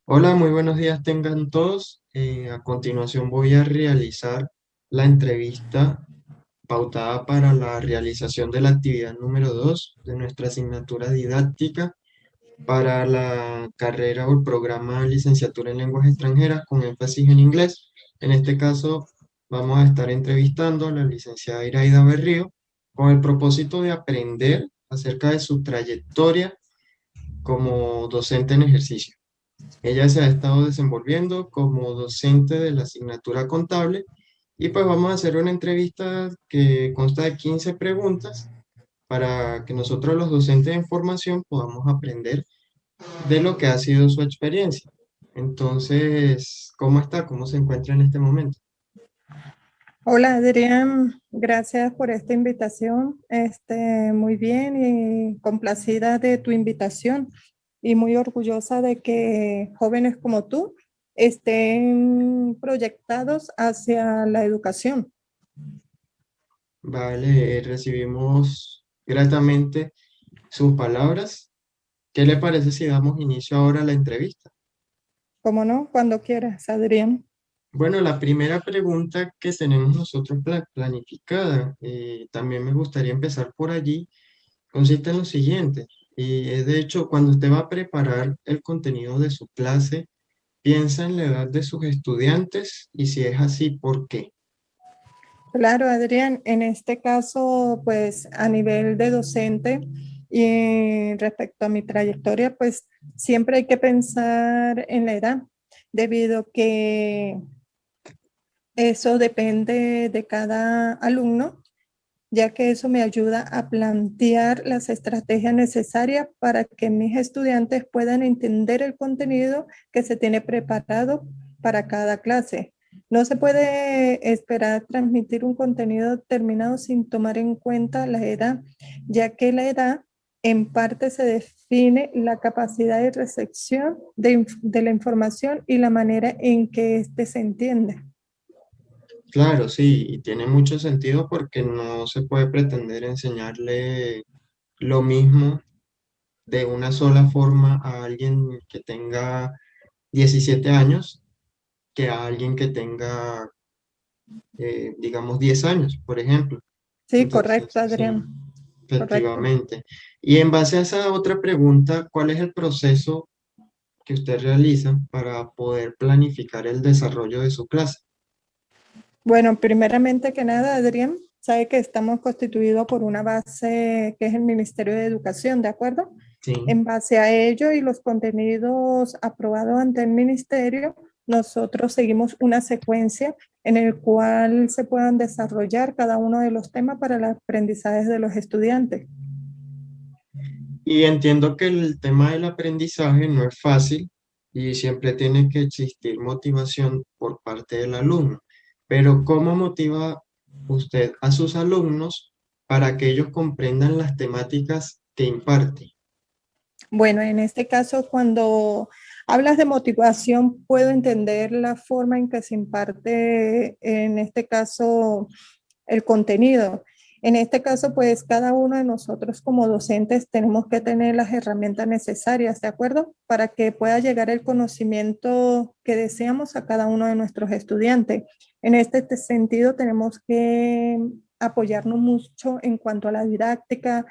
Hola, muy buenos días tengan todos. A continuación voy a realizar la entrevista pautada para la realización de la actividad número 2 de nuestra asignatura didáctica para la carrera o el programa licenciatura en lenguas extranjeras con énfasis en inglés. En este caso, vamos a estar entrevistando a la licenciada Iraida Berrío con el propósito de aprender acerca de su trayectoria como docente en ejercicio. Ella se ha estado desenvolviendo como docente de la asignatura contable y pues vamos a hacer una entrevista que consta de 15 preguntas para que nosotros los docentes en formación podamos aprender de lo que ha sido su experiencia. Entonces, ¿cómo está? ¿Cómo se encuentra en este momento? Hola Adrián, gracias por esta invitación. Muy bien y complacida de tu invitación y muy orgullosa de que jóvenes como tú estén proyectados hacia la educación. Vale, recibimos gratamente sus palabras. ¿Qué le parece si damos inicio ahora a la entrevista? ¿Cómo no? Cuando quieras, Adrián. Bueno, la primera pregunta que tenemos nosotros planificada, también me gustaría empezar por allí, consiste en lo siguiente. Y de hecho, cuando usted va a preparar el contenido de su clase, piensa en la edad de sus estudiantes y si es así, ¿por qué? Claro, Adrián, en este caso, pues a nivel de docente y respecto a mi trayectoria, pues siempre hay que pensar en la edad, debido que eso depende de cada alumno, ya que eso me ayuda a plantear las estrategias necesarias para que mis estudiantes puedan entender el contenido que se tiene preparado para cada clase. No se puede esperar transmitir un contenido determinado sin tomar en cuenta la edad, ya que la edad en parte se define la capacidad de recepción de la información y la manera en que éste se entiende. Claro, sí, y tiene mucho sentido porque no se puede pretender enseñarle lo mismo de una sola forma a alguien que tenga 17 años que a alguien que tenga digamos, 10 años, por ejemplo. Sí, correcto, Entonces, sí, Adrián, correcto. efectivamente. Y en base a esa otra pregunta, ¿cuál es el proceso que usted realiza para poder planificar el desarrollo de su clase? Bueno, primeramente que nada, Adrián, sabe que estamos constituidos por una base que es el Ministerio de Educación, ¿de acuerdo? Sí. En base a ello y los contenidos aprobados ante el ministerio, nosotros seguimos una secuencia en el cual se puedan desarrollar cada uno de los temas para el aprendizaje de los estudiantes. Y entiendo que el tema del aprendizaje no es fácil y siempre tiene que existir motivación por parte del alumno. Pero ¿cómo motiva usted a sus alumnos para que ellos comprendan las temáticas que imparte? Bueno, en este caso, cuando hablas de motivación, puedo entender la forma en que se imparte, en este caso, el contenido. En este caso, pues cada uno de nosotros como docentes tenemos que tener las herramientas necesarias, ¿de acuerdo? Para que pueda llegar el conocimiento que deseamos a cada uno de nuestros estudiantes. En este sentido, tenemos que apoyarnos mucho en cuanto a la didáctica,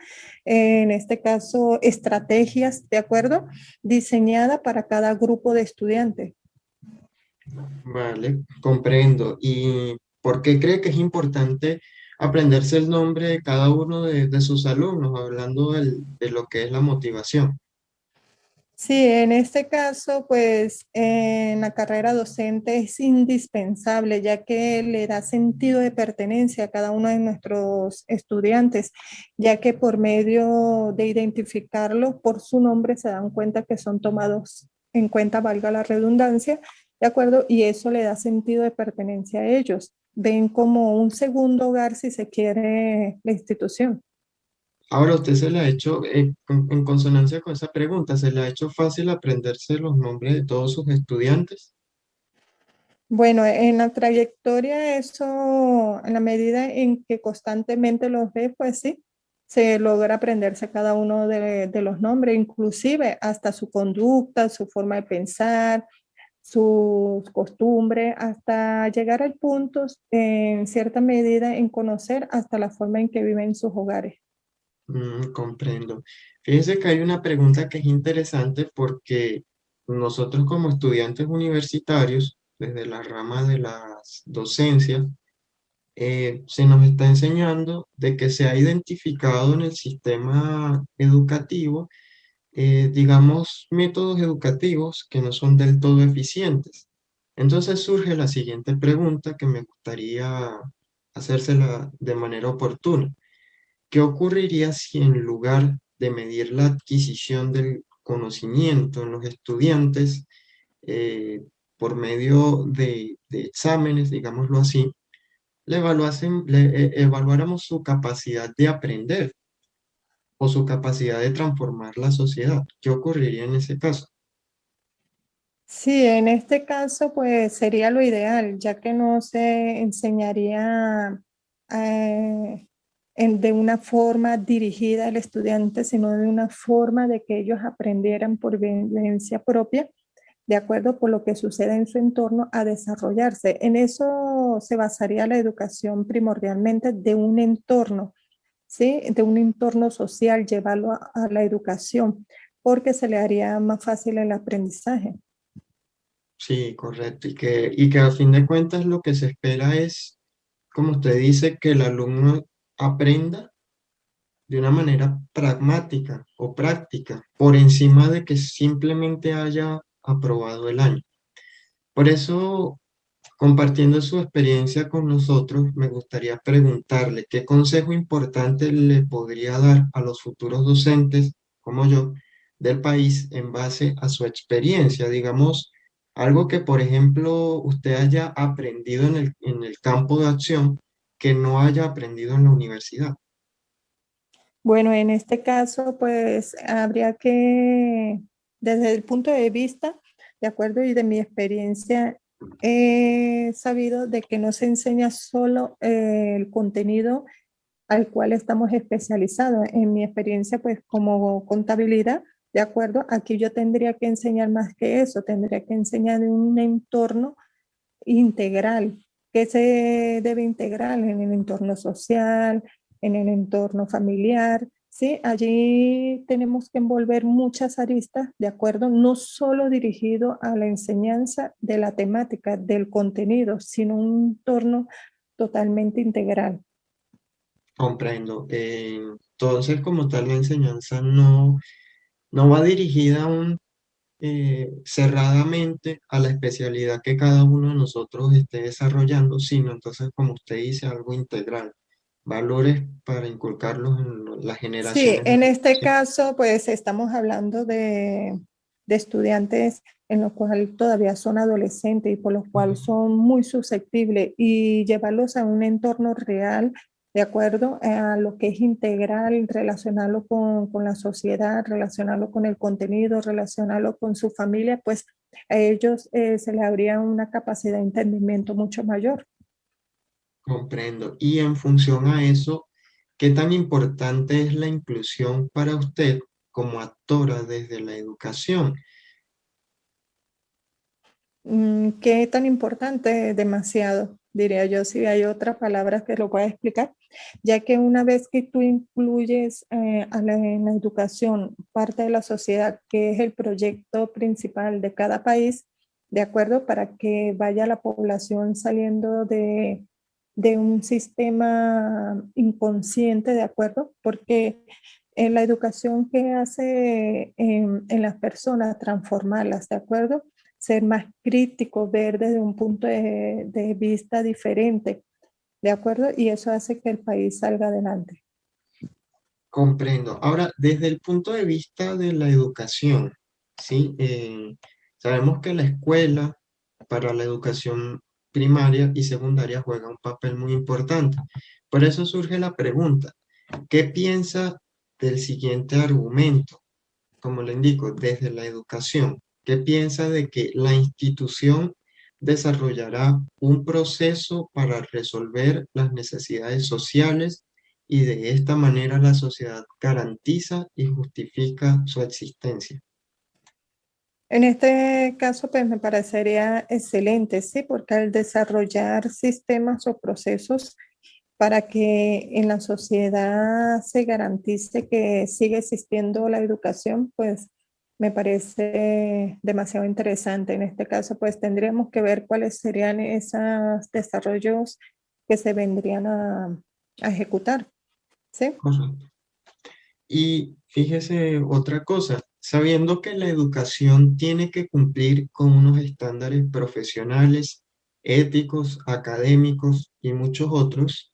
en este caso, estrategias, ¿de acuerdo? Diseñada para cada grupo de estudiantes. Vale, comprendo. ¿Y por qué cree que es importante aprenderse el nombre de cada uno de sus alumnos, hablando de lo que es la motivación? Sí, en este caso, pues en la carrera docente es indispensable, ya que le da sentido de pertenencia a cada uno de nuestros estudiantes, ya que por medio de identificarlos por su nombre se dan cuenta que son tomados en cuenta, valga la redundancia, ¿de acuerdo? Y eso le da sentido de pertenencia a ellos. Ven como un segundo hogar, si se quiere, la institución. Ahora, usted se le ha hecho, en consonancia con esa pregunta, ¿se le ha hecho fácil aprenderse los nombres de todos sus estudiantes? Bueno, en la trayectoria, eso, en la medida en que constantemente los ves, pues sí, se logra aprenderse cada uno de los nombres, inclusive hasta su conducta, su forma de pensar, sus costumbres, hasta llegar al punto, en cierta medida, en conocer hasta la forma en que viven sus hogares. Comprendo. Fíjese que hay una pregunta que es interesante porque nosotros como estudiantes universitarios, desde la rama de las docencias, se nos está enseñando de que se ha identificado en el sistema educativo, digamos, métodos educativos que no son del todo eficientes. Entonces surge la siguiente pregunta que me gustaría hacérsela de manera oportuna. ¿Qué ocurriría si en lugar de medir la adquisición del conocimiento en los estudiantes por medio de exámenes, digámoslo así, evaluáramos su capacidad de aprender o su capacidad de transformar la sociedad? ¿Qué ocurriría en ese caso? Sí, en este caso, pues sería lo ideal, ya que no se enseñaría de una forma dirigida al estudiante, sino de una forma de que ellos aprendieran por vivencia propia, de acuerdo por lo que sucede en su entorno, a desarrollarse. En eso se basaría la educación primordialmente de un entorno, ¿sí? De un entorno social, llevarlo a la educación, porque se le haría más fácil el aprendizaje. Sí, correcto. Y que a fin de cuentas lo que se espera es, como usted dice, que el alumno aprenda de una manera pragmática o práctica, por encima de que simplemente haya aprobado el año. Por eso, compartiendo su experiencia con nosotros, me gustaría preguntarle qué consejo importante le podría dar a los futuros docentes, como yo, del país en base a su experiencia. Digamos, algo que, por ejemplo, usted haya aprendido en el campo de acción que no haya aprendido en la universidad. Bueno, en este caso, pues habría que, desde el punto de vista, de acuerdo, y de mi experiencia, he sabido de que no se enseña solo el contenido al cual estamos especializados. En mi experiencia, pues como contabilidad, de acuerdo, aquí yo tendría que enseñar más que eso, tendría que enseñar de un entorno integral. ¿Qué se debe integrar en el entorno social, en el entorno familiar? Sí, allí tenemos que envolver muchas aristas, ¿de acuerdo? No solo dirigido a la enseñanza de la temática, del contenido, sino un entorno totalmente integral. Comprendo. Entonces, como tal, la enseñanza no va dirigida cerradamente a la especialidad que cada uno de nosotros esté desarrollando, sino entonces, como usted dice, algo integral, valores para inculcarlos en las Sí, generaciones en de este generación. caso, pues estamos hablando de estudiantes en los cuales todavía son adolescentes y por los cuales Ujú. son muy susceptibles y llevarlos a un entorno real, de acuerdo a lo que es integral, relacionarlo con la sociedad, relacionarlo con el contenido, relacionarlo con su familia, pues a ellos se les habría una capacidad de entendimiento mucho mayor. Comprendo. Y en función a eso, ¿qué tan importante es la inclusión para usted como actora desde la educación? ¿Qué tan importante? Demasiado, diría yo, si hay otras palabras que lo pueda explicar, ya que una vez que tú incluyes en la educación parte de la sociedad, que es el proyecto principal de cada país, ¿de acuerdo? Para que vaya la población saliendo de un sistema inconsciente, ¿de acuerdo? Porque en la educación que hace en las personas, transformarlas, ¿de acuerdo? Ser más crítico, ver desde un punto de vista diferente, ¿de acuerdo? Y eso hace que el país salga adelante. Comprendo. Ahora, desde el punto de vista de la educación, ¿sí? Sabemos que la escuela para la educación primaria y secundaria juega un papel muy importante. Por eso surge la pregunta, ¿qué piensa del siguiente argumento? Como le indico, desde la educación, ¿qué piensa de que la institución desarrollará un proceso para resolver las necesidades sociales y de esta manera la sociedad garantiza y justifica su existencia. En este caso, pues me parecería excelente, sí, porque al desarrollar sistemas o procesos para que en la sociedad se garantice que sigue existiendo la educación, pues me parece demasiado interesante. En este caso, pues tendríamos que ver cuáles serían esos desarrollos que se vendrían a ejecutar, ¿sí? Correcto. Y fíjese otra cosa, sabiendo que la educación tiene que cumplir con unos estándares profesionales, éticos, académicos y muchos otros,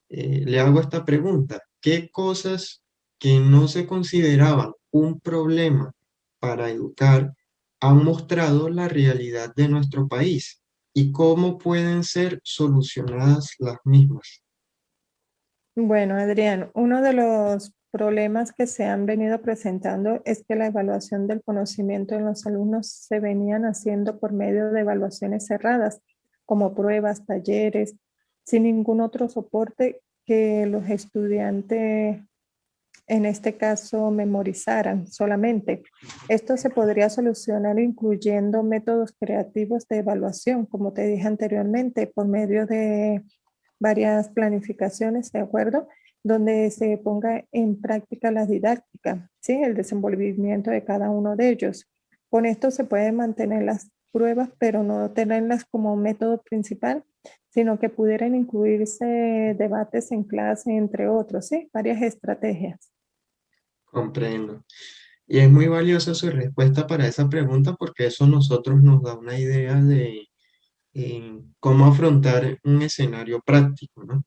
le hago esta pregunta: ¿qué cosas que no se consideraban un problema para educar han mostrado la realidad de nuestro país y cómo pueden ser solucionadas las mismas? Bueno, Adrián, uno de los problemas que se han venido presentando es que la evaluación del conocimiento en los alumnos se venían haciendo por medio de evaluaciones cerradas, como pruebas, talleres, sin ningún otro soporte que los estudiantes, en este caso, memorizaran solamente. Esto se podría solucionar incluyendo métodos creativos de evaluación, como te dije anteriormente, por medio de varias planificaciones, ¿de acuerdo? Donde se ponga en práctica la didáctica, ¿sí? El desenvolvimiento de cada uno de ellos. Con esto se pueden mantener las pruebas, pero no tenerlas como método principal, sino que pudieran incluirse debates en clase, entre otros, ¿sí? Varias estrategias. Comprendo. Y es muy valiosa su respuesta para esa pregunta porque eso a nosotros nos da una idea de cómo afrontar un escenario práctico, ¿no?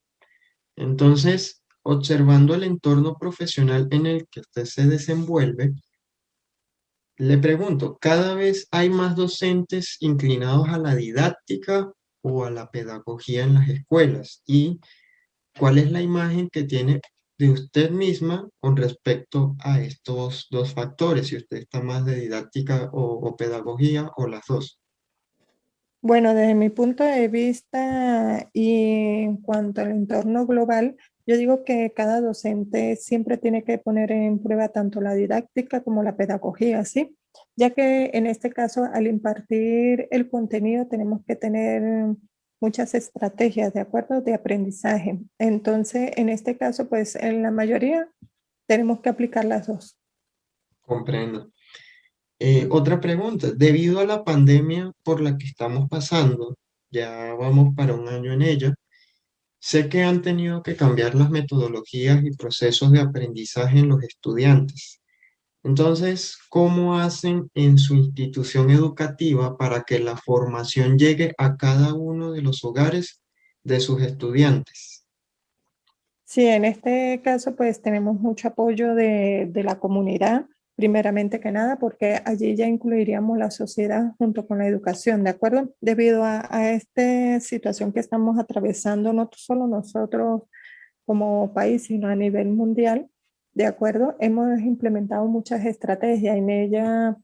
Entonces, observando el entorno profesional en el que usted se desenvuelve, le pregunto, ¿cada vez hay más docentes inclinados a la didáctica o a la pedagogía en las escuelas? ¿Y cuál es la imagen que tiene de usted misma con respecto a estos dos factores? Si usted está más de didáctica o pedagogía o las dos. Bueno, desde mi punto de vista y en cuanto al entorno global, yo digo que cada docente siempre tiene que poner en prueba tanto la didáctica como la pedagogía, ¿sí? Ya que en este caso, al impartir el contenido, tenemos que tener muchas estrategias, ¿de acuerdo? De aprendizaje. Entonces, en este caso, pues en la mayoría tenemos que aplicar las dos. Comprendo. Otra pregunta, debido a la pandemia por la que estamos pasando, ya vamos para un año en ella, sé que han tenido que cambiar las metodologías y procesos de aprendizaje en los estudiantes. Entonces, ¿cómo hacen en su institución educativa para que la formación llegue a cada uno de los hogares de sus estudiantes? Sí, en este caso pues tenemos mucho apoyo de la comunidad, primeramente que nada, porque allí ya incluiríamos la sociedad junto con la educación, ¿de acuerdo? Debido a esta situación que estamos atravesando, no solo nosotros como país, sino a nivel mundial, ¿de acuerdo? Hemos implementado muchas estrategias, en ella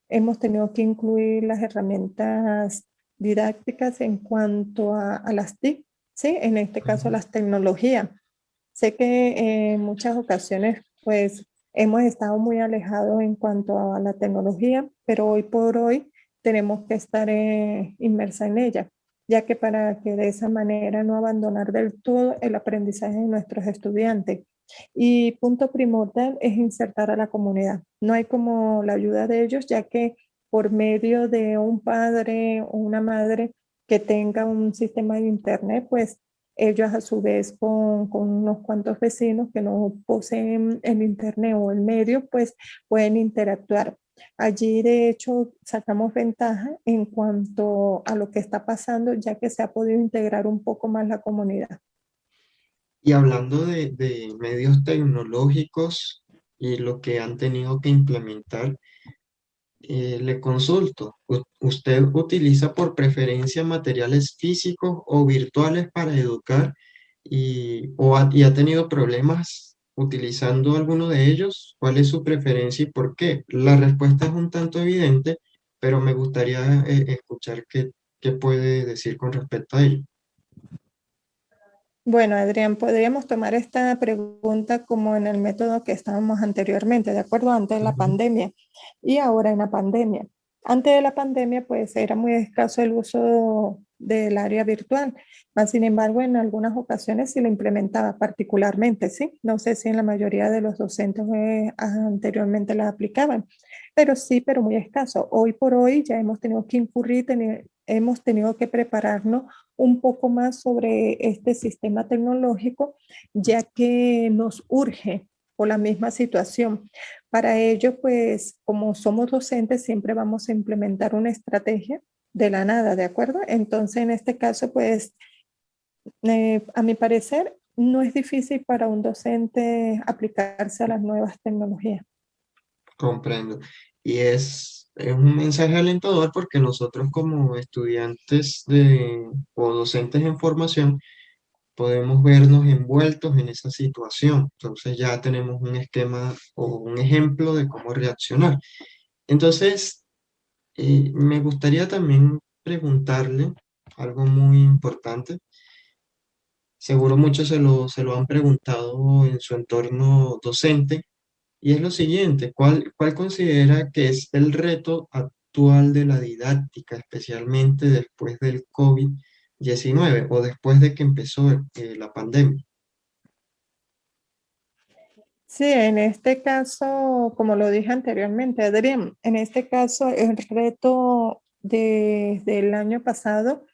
hemos tenido que incluir las herramientas didácticas en cuanto a las TIC, ¿sí? En este caso las tecnologías. Sé que en muchas ocasiones, pues, hemos estado muy alejados en cuanto a la tecnología, pero hoy por hoy tenemos que estar inmersa en ella, ya que para que de esa manera no abandonar del todo el aprendizaje de nuestros estudiantes. Y punto primordial es insertar a la comunidad. No hay como la ayuda de ellos, ya que por medio de un padre o una madre que tenga un sistema de internet, pues ellos a su vez con unos cuantos vecinos que no poseen el internet o el medio, pues pueden interactuar. Allí, de hecho, sacamos ventaja en cuanto a lo que está pasando, ya que se ha podido integrar un poco más la comunidad. Y hablando de medios tecnológicos y lo que han tenido que implementar, le consulto, ¿usted utiliza por preferencia materiales físicos o virtuales para educar y ha tenido problemas utilizando alguno de ellos? ¿Cuál es su preferencia y por qué? La respuesta es un tanto evidente, pero me gustaría escuchar qué puede decir con respecto a ello. Bueno, Adrián, podríamos tomar esta pregunta como en el método que estábamos anteriormente, ¿de acuerdo? Antes de la Ujú. pandemia y ahora en la pandemia. Antes de la pandemia, pues era muy escaso el uso del área virtual, mas sin embargo, en algunas ocasiones sí lo implementaba particularmente, ¿sí? No sé si en la mayoría de los docentes anteriormente la aplicaban, pero sí, pero muy escaso. Hoy por hoy ya hemos tenido que incurrir, hemos tenido que prepararnos un poco más sobre este sistema tecnológico, ya que nos urge por la misma situación. Para ello, pues como somos docentes, siempre vamos a implementar una estrategia de la nada, ¿de acuerdo? Entonces, en este caso, pues, a mi parecer, no es difícil para un docente aplicarse a las nuevas tecnologías. Comprendo. Y es un mensaje alentador porque nosotros como estudiantes o docentes en formación podemos vernos envueltos en esa situación. Entonces ya tenemos un esquema o un ejemplo de cómo reaccionar. Entonces, me gustaría también preguntarle algo muy importante. Seguro muchos se lo han preguntado en su entorno docente, y es lo siguiente: ¿cuál considera que es el reto actual de la didáctica, especialmente después del COVID-19 o después de que empezó la pandemia? Sí, en este caso, como lo dije anteriormente, Adrián, en este caso el reto desde el año pasado,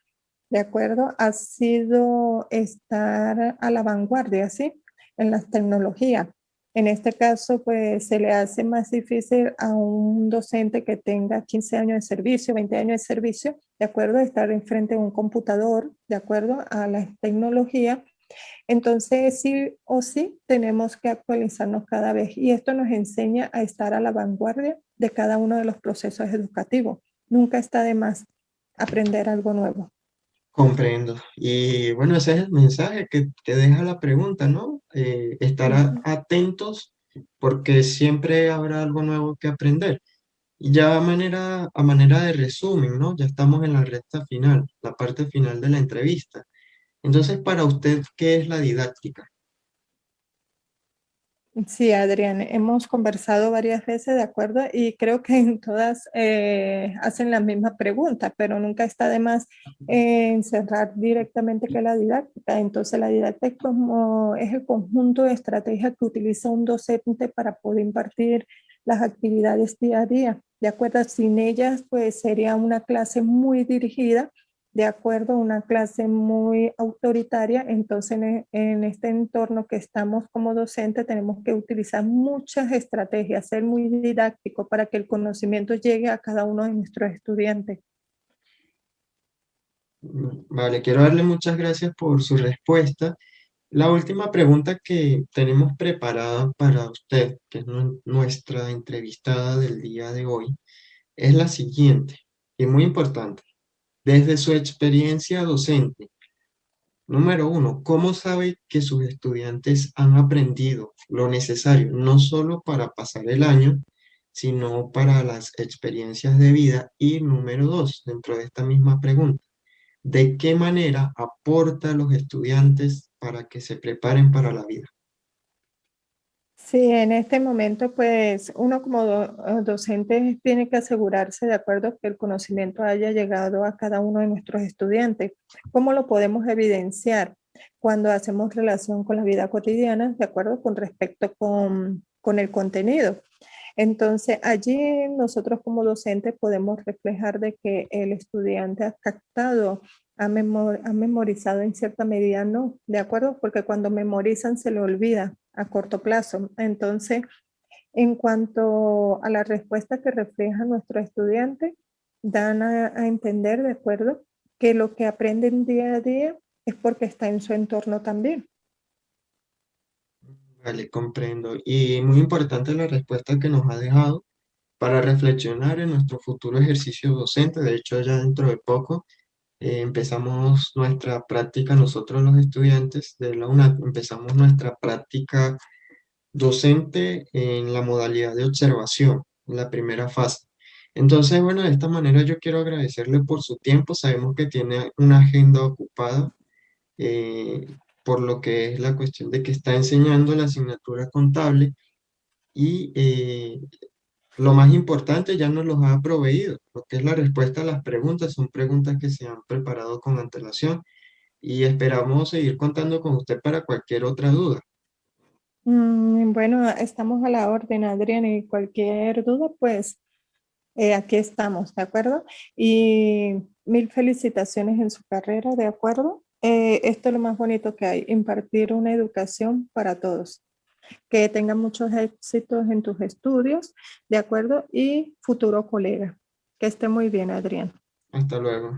¿de acuerdo? Ha sido estar a la vanguardia, ¿sí? En las tecnologías. En este caso, pues se le hace más difícil a un docente que tenga 15 años de servicio, 20 años de servicio, ¿de acuerdo? Estar enfrente de un computador, ¿de acuerdo? A la tecnología. Entonces, sí o sí, tenemos que actualizarnos cada vez y esto nos enseña a estar a la vanguardia de cada uno de los procesos educativos. Nunca está de más aprender algo nuevo. Comprendo. Y bueno, ese es el mensaje que deja la pregunta, ¿no? Estar Ujú. atentos porque siempre habrá algo nuevo que aprender. Y ya a manera de resumen, ¿no? Ya estamos en la recta final, la parte final de la entrevista. Entonces, para usted, ¿qué es la didáctica? Sí, Adrián, hemos conversado varias veces, ¿de acuerdo? Y creo que en todas hacen la misma pregunta, pero nunca está de más encerrar directamente que la didáctica. Entonces, la didáctica es el conjunto de estrategias que utiliza un docente para poder impartir las actividades día a día. ¿De acuerdo? Sin ellas, pues sería una clase muy dirigida, de acuerdo, una clase muy autoritaria. Entonces, en este entorno que estamos como docente, tenemos que utilizar muchas estrategias, ser muy didáctico para que el conocimiento llegue a cada uno de nuestros estudiantes. Vale, quiero darle muchas gracias por su respuesta. La última pregunta que tenemos preparada para usted, que es nuestra entrevistada del día de hoy, es la siguiente, y muy importante. Desde su experiencia docente, número uno, ¿cómo sabe que sus estudiantes han aprendido lo necesario, no solo para pasar el año, sino para las experiencias de vida? Y número dos, dentro de esta misma pregunta, ¿de qué manera aporta a los estudiantes para que se preparen para la vida? Sí, en este momento, pues uno como docente tiene que asegurarse, de acuerdo, que el conocimiento haya llegado a cada uno de nuestros estudiantes. ¿Cómo lo podemos evidenciar? Cuando hacemos relación con la vida cotidiana, de acuerdo, con respecto con el contenido. Entonces, allí nosotros como docentes podemos reflejar de que el estudiante ha captado, ha memorizado en cierta medida, no, ¿de acuerdo? Porque cuando memorizan se le olvida a corto plazo. Entonces, en cuanto a la respuesta que refleja nuestro estudiante, dan a entender, ¿de acuerdo? Que lo que aprenden día a día es porque está en su entorno también. Vale, comprendo. Y muy importante la respuesta que nos ha dejado para reflexionar en nuestro futuro ejercicio docente. De hecho, ya dentro de poco empezamos nuestra práctica, nosotros los estudiantes de la UNAD, empezamos nuestra práctica docente en la modalidad de observación, en la primera fase. Entonces, bueno, de esta manera yo quiero agradecerle por su tiempo. Sabemos que tiene una agenda ocupada. por lo que es la cuestión de que está enseñando la asignatura contable y lo más importante ya nos los ha proveído, lo que es la respuesta a las preguntas, son preguntas que se han preparado con antelación y esperamos seguir contando con usted para cualquier otra duda. Bueno, estamos a la orden, Adrián, y cualquier duda, pues aquí estamos, ¿de acuerdo? Y mil felicitaciones en su carrera, ¿de acuerdo? Esto es lo más bonito que hay, impartir una educación para todos. Que tengan muchos éxitos en tus estudios, ¿de acuerdo? Y futuro colega. Que esté muy bien, Adrián. Hasta luego.